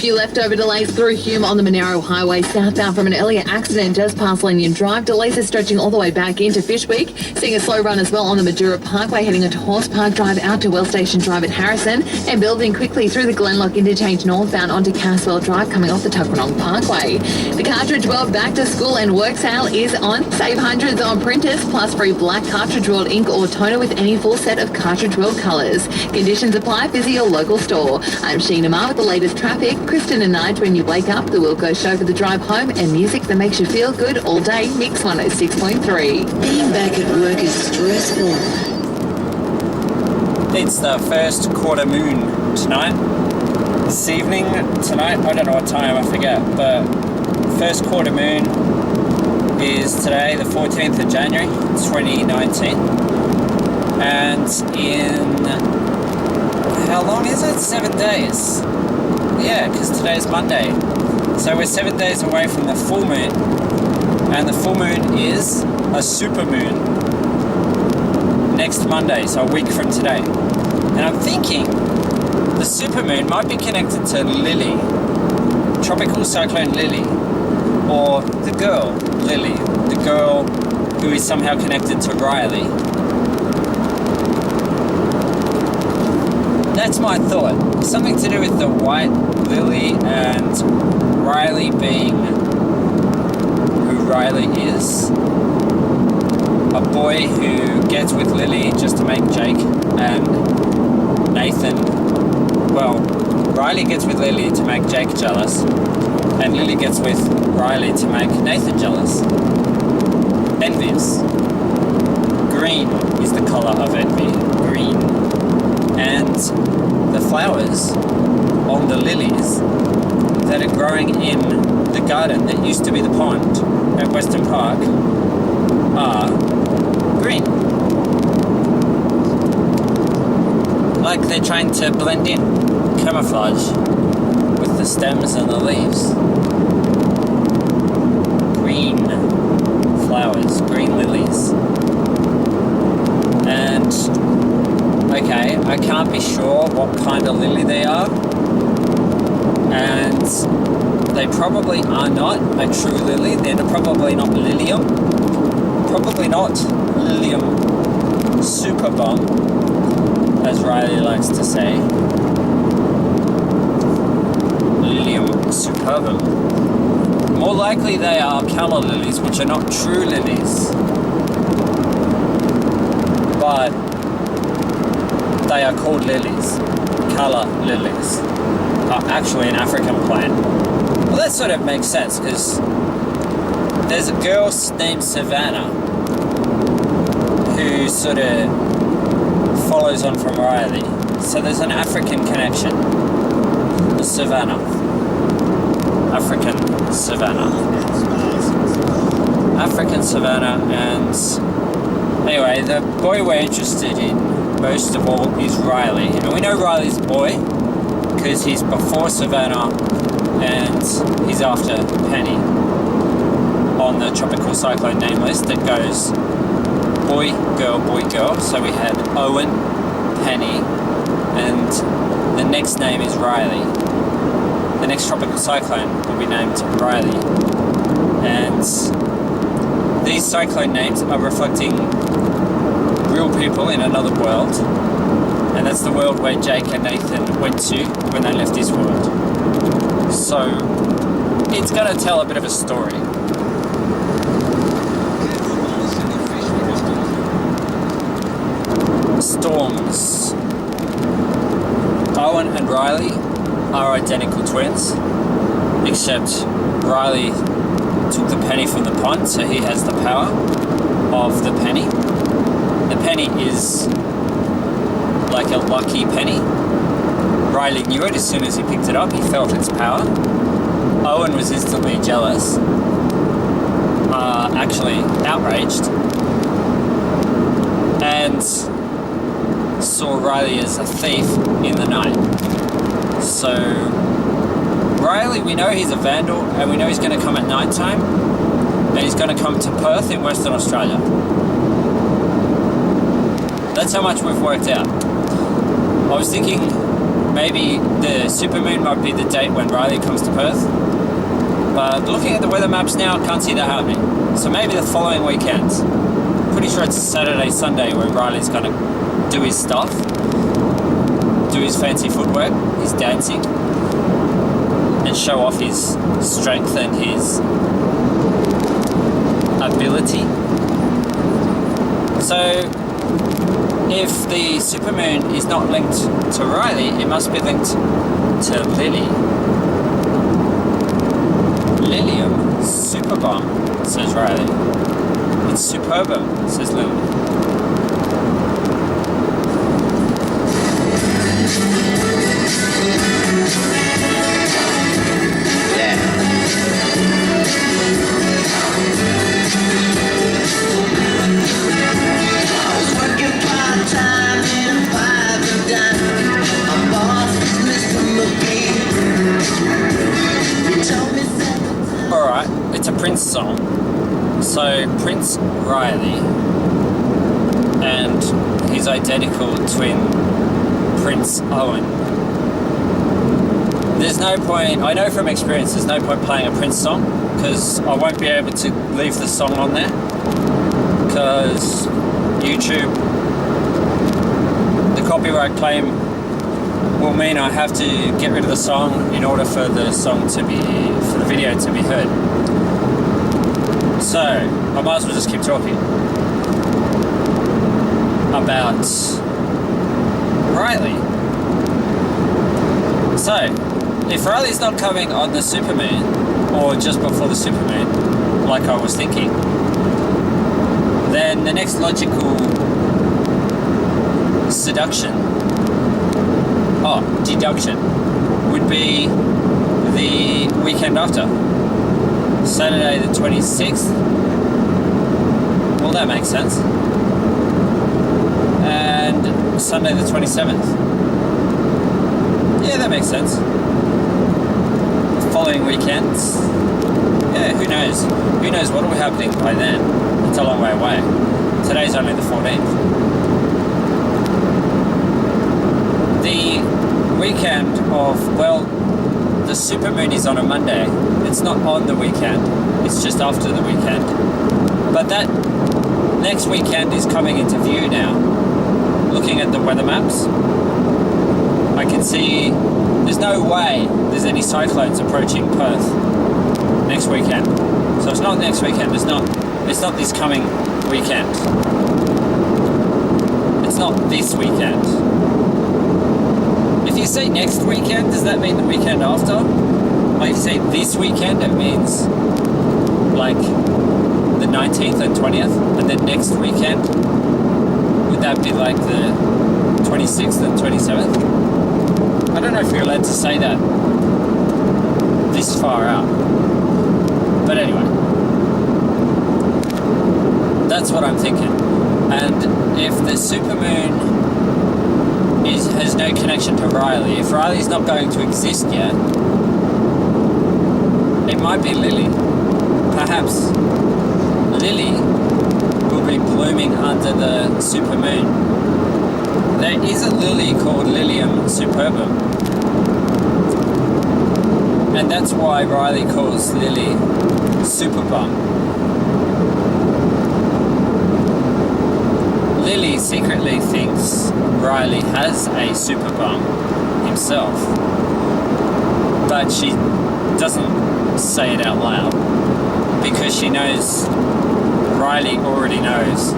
Few leftover delays through Hume on the Monaro Highway southbound from an earlier accident just past Lanyon Drive. Delays are stretching all the way back into Fishweek. Seeing a slow run as well on the Madura Parkway heading onto Horse Park Drive out to Well Station Drive at Harrison, and building quickly through the Glenlock interchange northbound onto Caswell Drive coming off the Tuggeranong Parkway. The Cartridge World Back to School and Work Sale is on. Save hundreds on printers plus free black Cartridge World ink or toner with any full set of Cartridge World colours. Conditions apply. Visit your local store. I'm Sheena Ma with the latest traffic. Kristen and Nige when you wake up. The Wilco Show for the drive home and music that makes you feel good all day. Mix 106.3. Being back at work is stressful. It's the first quarter moon tonight. This evening, tonight, I don't know what time, I forget, but first quarter moon is today, the 14th of January, 2019. And in, how long is it? 7 days. Yeah, because today's Monday. So we're 7 days away from the full moon. And the full moon is a super moon next Monday, so a week from today. And I'm thinking the super moon might be connected to Lili, tropical cyclone Lili, or the girl Lili, the girl who is somehow connected to Riley. That's my thought. Something to do with the white lily and Riley being who Riley is. A boy who gets with Lily just to make Jake and Nathan. Well, Riley gets with Lily to make Jake jealous, and Lily gets with Riley to make Nathan jealous. Envious. Green is the colour of envy. Green. And the flowers on the lilies that are growing in the garden that used to be the pond at Western Park are green. Like they're trying to blend in, camouflage with the stems and the leaves. Green flowers, green lilies. And okay, I can't be sure what kind of lily they are, and they probably are not a true lily. They're probably not lilium, probably not lilium superbum, as Riley likes to say. Lilium superbum. More likely they are calla lilies, which are not true lilies, but they are called lilies. Calla lilies are actually an African plant. Well, that sort of makes sense because there's a girl named Savannah who sort of follows on from Riley. So there's an African connection. The Savannah. African Savannah. African Savannah. And anyway, the boy we're interested in most of all is Riley. And we know Riley's a boy because he's before Savannah and he's after Penny on the tropical cyclone name list that goes boy, girl, boy, girl. So we had Owen, Penny, and the next name is Riley. The next tropical cyclone will be named Riley. And these cyclone names are reflecting real people in another world, and that's the world where Jake and Nathan went to when they left this world. So it's going to tell a bit of a story. Storms. Owen and Riley are identical twins, except Riley took the penny from the pond, so he has the power of the penny. The penny is like a lucky penny. Riley knew it as soon as he picked it up. He felt its power. Owen was instantly jealous, actually outraged, and saw Riley as a thief in the night. So Riley, we know he's a vandal, and we know he's going to come at night time, and he's going to come to Perth in Western Australia. That's how much we've worked out. I was thinking maybe the supermoon might be the date when Riley comes to Perth. But looking at the weather maps now, I can't see that happening. So maybe the following weekend. Pretty sure it's Saturday, Sunday where Riley's going to do his stuff. Do his fancy footwork, his dancing. And show off his strength and his ability. So, if the supermoon is not linked to Riley, it must be linked to Lili. Lilium superbum, says Riley. It's superbum, says Lili. Alright, it's a Prince song. So Prince Riley and his identical twin Prince Owen. There's no point, I know from experience, there's no point playing a Prince song because I won't be able to leave the song on there because YouTube, the copyright claim will mean I have to get rid of the song in order for the song to be, for the video to be heard. So, I might as well just keep talking about Riley. So, if Riley's not coming on the supermoon, or just before the supermoon, like I was thinking, then the next logical deduction would be the weekend after. Saturday the 26th. Well, that makes sense. And Sunday the 27th. Yeah, that makes sense. The following weekends. Yeah, who knows? Who knows what will be happening by then? It's a long way away. Today's only the 14th. The weekend of, well, the supermoon is on a Monday. It's not on the weekend. It's just after the weekend. But that next weekend is coming into view now. Looking at the weather maps, I can see there's no way there's any cyclones approaching Perth next weekend. So it's not next weekend. It's not this coming weekend. It's not this weekend. If you say next weekend, does that mean the weekend after? Like if you say this weekend, it means like the 19th and 20th, and then next weekend, would that be like the 26th and 27th? I don't know if you're allowed to say that this far out. But anyway, that's what I'm thinking. And if the supermoon has no connection to Riley, if Riley's not going to exist yet, it might be Lili. Perhaps Lili will be blooming under the supermoon. There is a lily called Lilium superbum, and that's why Riley calls Lili superbum. Lili secretly thinks Riley has a superbum himself, but she doesn't say it out loud because she knows Riley already knows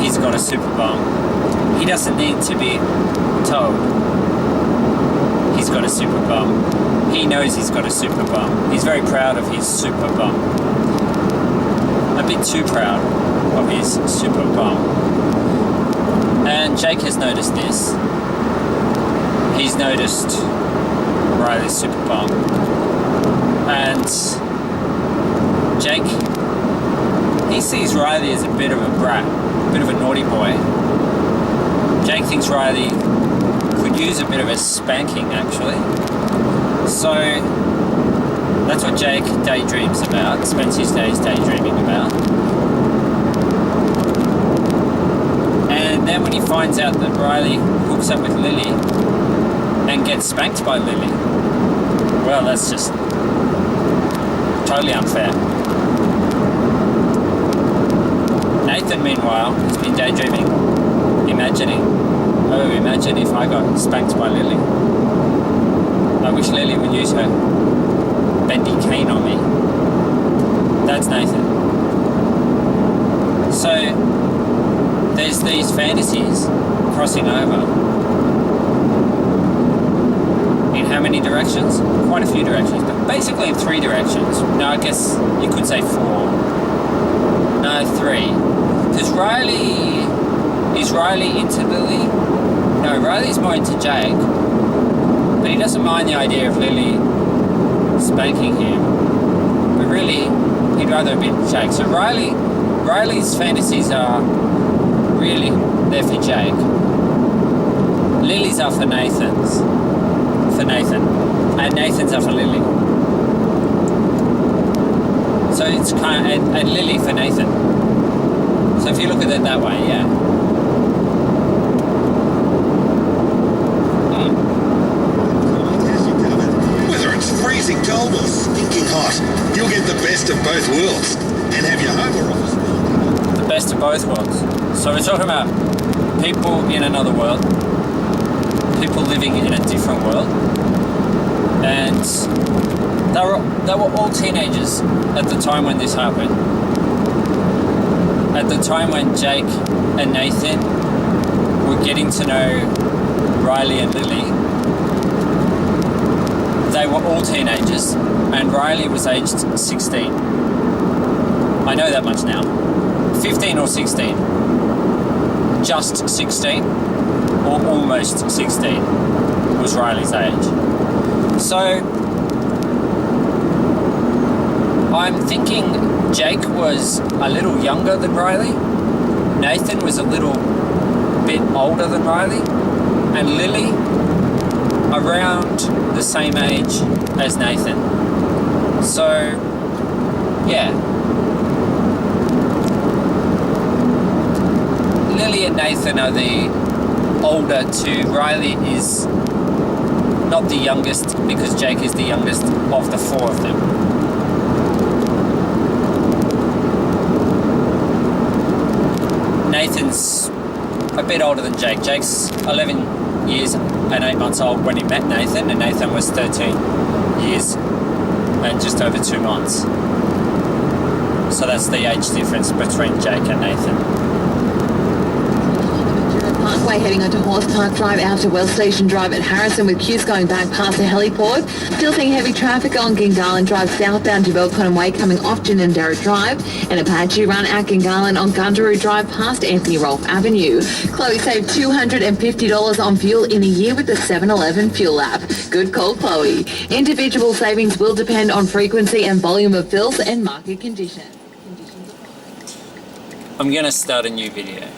he's got a superbum. He doesn't need to be told he's got a superbum. He knows he's got a superbum. He's very proud of his superbum. A bit too proud of his superbum. And Jake has noticed this. He's noticed Riley's superbum. And Jake, he sees Riley as a bit of a brat, a bit of a naughty boy. Jake thinks Riley could use a bit of a spanking, actually. So that's what Jake daydreams about, spends his days daydreaming about. And then when he finds out that Riley hooks up with Lili, and get spanked by Lili. Well, that's just totally unfair. Nathan, meanwhile, has been daydreaming, imagining, oh, imagine if I got spanked by Lili. I wish Lili would use her bendy cane on me. That's Nathan. So, there's these fantasies crossing over. In how many directions? Quite a few directions, but basically in 3 directions. No, I guess you could say 4. No, 3. Because is Riley into Lili? No, Riley's more into Jake. But he doesn't mind the idea of Lili spanking him. But really, he'd rather be Jake. So Riley's fantasies are really there for Jake. Lily's are for Nathan. And Nathan's are for Lili. So it's kind of, and Lili for Nathan. So if you look at it that way, yeah. Whether it's freezing cold or stinking hot, you'll get the best of both worlds and have your home office. The best of both worlds. So we're talking about people in another world, people living in a different world, and they were all teenagers at the time when this happened. At the time when Jake and Nathan were getting to know Riley and Lili, they were all teenagers, and Riley was aged 16. I know that much now. 15 or 16. Just 16 or almost 16 was Riley's age. So I'm thinking Jake was a little younger than Riley, Nathan was a little bit older than Riley, and Lili around the same age as Nathan. So, yeah. Lili and Nathan are the older two. Riley is not the youngest because Jake is the youngest of the 4 of them. Nathan's a bit older than Jake. Jake's 11 years and 8 months old when he met Nathan, and Nathan was 13 years and just over 2 months. So that's the age difference between Jake and Nathan. Parkway heading onto Horse Park Drive out to Wells Station Drive at Harrison with queues going back past the heliport. Still seeing heavy traffic on Gingalan Drive southbound to Belconnen Way coming off Ginninderra Drive, and Apache Run at Gingalan on Gundaroo Drive past Anthony Rolfe Avenue. Chloe saved $250 on fuel in a year with the 7-Eleven fuel app. Good call, Chloe. Individual savings will depend on frequency and volume of fills and market conditions. I'm going to start a new video.